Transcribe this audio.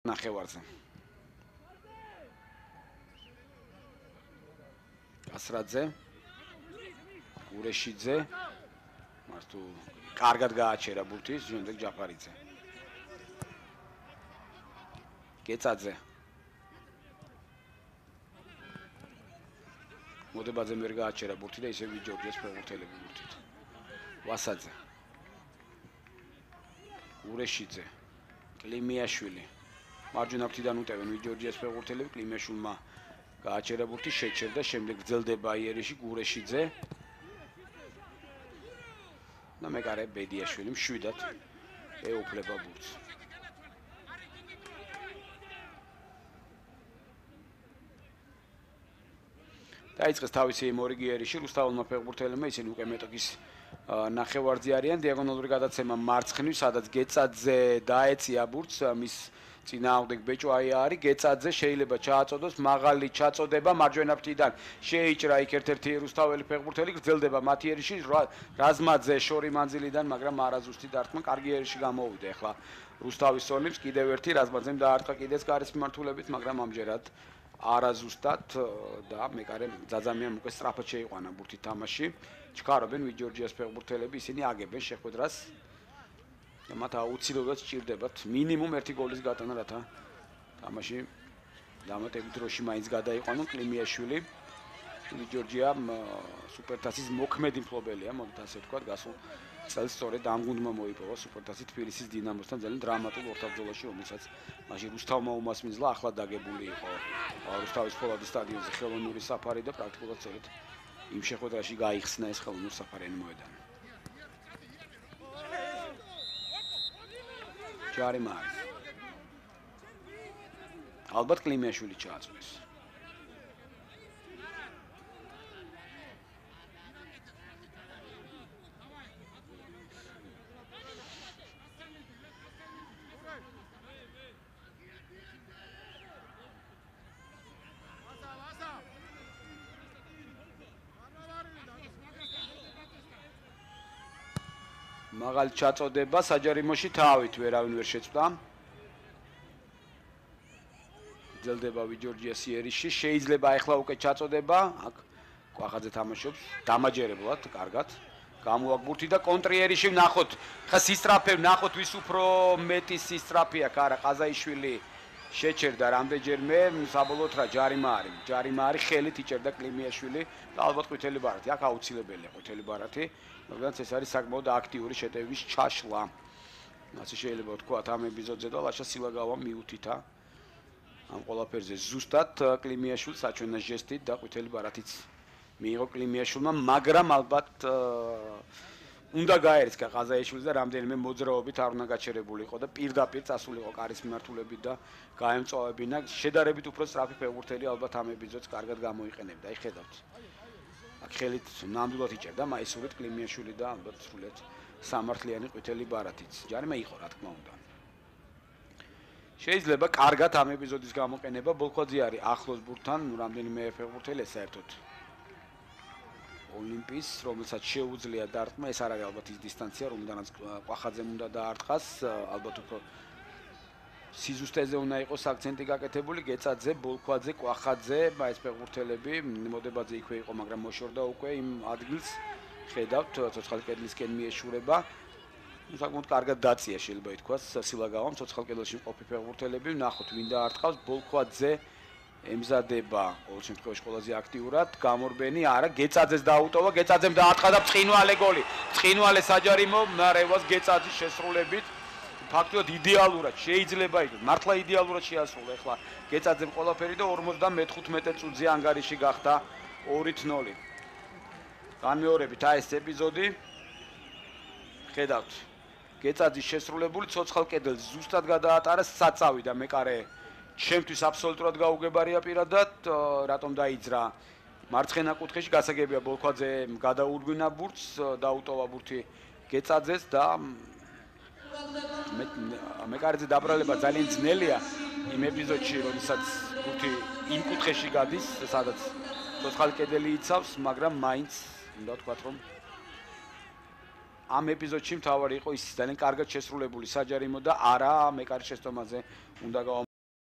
ნახევარზე. გასრაძე, გურეშიძე, მას თუ კარგად გააჩერა ბურთის, შემდეგ ჯაფარიძე. გეცაძე. მოდებაძე ვერ გააჩერა ბურთი და ისე ვიჯორჯეს ფეხბურთელები ბურთით. ვასაძე. გურეშიძე. კლიმიაშვილი. მარჯვენა ფრთიდან უტევენ ვიჯორჯეს ფეხბურთელები, კლიმიაშვილმა გააჩერა ბურთი, შეჩერდა, შემდეგ გრძელდება იერიში გურეშიძე. და მეკარე ბედიაშვილი მშვიდად ეუფლება ბურთს. დაიწყეს თავისი მორიგი იერიში, რუსთაველმა ფეხბურთელებმა ისინი უკვე მეტოქის ნახევარზე არიან, დიაგონალური გადაცემა მარცხნივ, სადაც გეცაძე დაეცია ბურთს, მის წინააღმდეგ ბეჭვაია არის, გეცაძე შეიძლება ჩააწოდოს, მაღალი ჩაწოდება მარჯვენა ფრთიდან შეიჭრა იქ ერთ-ერთი რუსთაველი ფეხბურთელი, გრძელდება მათ იერიში, რაზმაძე შორი მანძილიდან, მაგრამ არაზუსტი დარტყმა, კარგი იერიში გამოვიდა. ახლა რუსთავის სოლიმს კიდევ ერთი რაზმაძემ დაარტყა კიდეც კარის მიმართულებით, მაგრამ ამჯერად არაზუსტად და მეკარე ძაძამიან უკვე სწრაფად შეიყვანა ბურთი თამაში. ჩქარობენ ვიჯორჯიას ფეხბურთელები, ისინი აგებენ შეხვედრას. და მათ აუცილებლად სჭირდებათ მინიმუმ ერთი გოლის გატანა, რათა თამაში დამატებით დროში მაინც გადაიყვანონ. კლიმიაშვილი ვიჯორჯია სუპერთასის მოქმედი მფლობელია, მოდით ასე ვთქვათ, გასულ წელს სწორედ ამ გუნდმა მოიპოვა სუპერთასი თბილისის დინამოსთან ძალიან დრამატულ ორთაბრძოლაში, რომელსაც მაშინ რუსთავმა უმასმინძლა, ახლა დაგებული იყო რუსთავის ფოლადის სტადიონზე ხელოვნური საფარი და პრაქტიკულად სწორედ იმ შეხვედრაში გაიხსნა ეს ხელოვნური საფარიანი მოედანი. ჯარიმარი. ალბათ კლიმიაშვილი ჩააწვეს. მაღალი ჩაწოდება საჯარიმოში თავით ვერავინ ვერ შეწვდა. გრძელდება ვიჯორჯიას იერიში, შეიძლება ახლა უკვე ჩაწოდება, აქ კვახაძე თამაშობს დამაჯერებლად, კარგად. გამოაქვს ბურთი და კონტრიერიში ვნახოთ, ხა სისტრაფე ვნახოთ, ვის უფრო მეტი სისტრაფია, არა ყაზაიშვილი შეჩერდა რამდენჯერმე, საბოლოოდ რა ჯარიმარი ხელით იჭერდა კლიმიაშვილი და ალბათ ყვითელი ბარათი. აქ აუცილებელია ყვითელი ბარათი. მაგრამ ეს არის საკმაოდ აქტიური შეტევის ჩაშლა. ასე შეიძლება ვთქვათ ამ ეპიზოდზე და ლაშა სილაგავა მიუთითა ამ ყველაფერზე ზუსტად კლიმიაშვილს საჩვენა ჟესტით და ყვითელი ბარათიც მიიღო კლიმიაშვილმა, მაგრამ ალბათ უნდა გაერისკა ყაზაიშვილს და რამდენიმე მოძრაობით არ უნდა გაჩერებულიყო და პირდაპირ წასულიყო კარის მიმართულებით და გაემწვავებინა. შედარებით უფრო სწრაფი ფეხბურთელი ალბათ ამ ეპიზოდს კარგად გამოიყენებდა. აი ხედავთ. აქ ხელით ნამდვილად იჭერდა მაისურით კლიმიაშვილი და ალბათ სრულიად სამართლიანი ყვითელი ბარათიც. ჯარიმა იყო, რა თქმა უნდა. შეიძლება კარგად ამ ეპიზოდის გამოყენება, ბოლქვაძე არის ახლოს ბურთთან, რამდენიმე ფეხბურთელი საერთოდ ოლიმპის, რომელსაც შეუძლია დარტყმა, ეს არ არის ალბათ ის დისტანცია, რომლიდანაც კვახაძემ უნდა დაარტყას, ალბათ უფრო სიზუსტეზე უნდა იყოს აქცენტი გაკეთებული. გეცაძე, ბოლქვაძე, კვახაძე, ეს ფეხბურთელები, მოდებაძე იქვე იყო, მაგრამ მოშორდა უკვე იმ ადგილს. ხედავთ, ცოცხალი კედლისკენ მიეშურება. საკმაოდ კარგად დაწია შეიძლება ითქვას სილაგავამ, ცოცხალ კედელში მყოფი ფეხბურთელები, ვნახოთ ვინ დაარტყავს. ბოლქვაძე ემზადება ყოველ შემთხვევაში ყველაზე აქტიურად. გამორბენი, არა, გეცაძეს დაუტოვა, გეცაძემ დაარტყა და ბრწყინვალე გოლი. ბრწყინვალე საჯარიმო ნარევას გეცაძის შესრულებით. ფაქტობრივად იდეალურად შეიძლება იყოს, მართლა იდეალურად შეასრულა. ახლა გეცაძემ ყველაფერი და 55 წუთზე ანგარიში გახდა 2-0. განმეორებით აი ეს ეპიზოდი. ხედავთ. გეცაძის შესრულებული ცოცხალ კედელს ზუსტად გადაატარა საწავი და მეკარე ჩემთვის აბსოლუტურად გაუგებარია პირადად, რატომ დაიძრა მარცხენა კუთხეში. გასაგებია ბოლქვაძე გადაურგვინა ბურთს, დაუტოვა ბურთი გეცაძეს და მეკარეზე დაბრალება ძალიან ძნელია იმ ეპიზოდში, როდესაც ბურთი იმ კუთხეში გადის, სადაც ცოცხალი კედელი იცავს, მაგრამ მაინც უნდა ვთქვათ, რომ ამ ეპიზოდში მთავარი იყო ის ძალიან კარგად შესრულებული საჯარიმო და არა მეკარის შეცდომაზე უნდა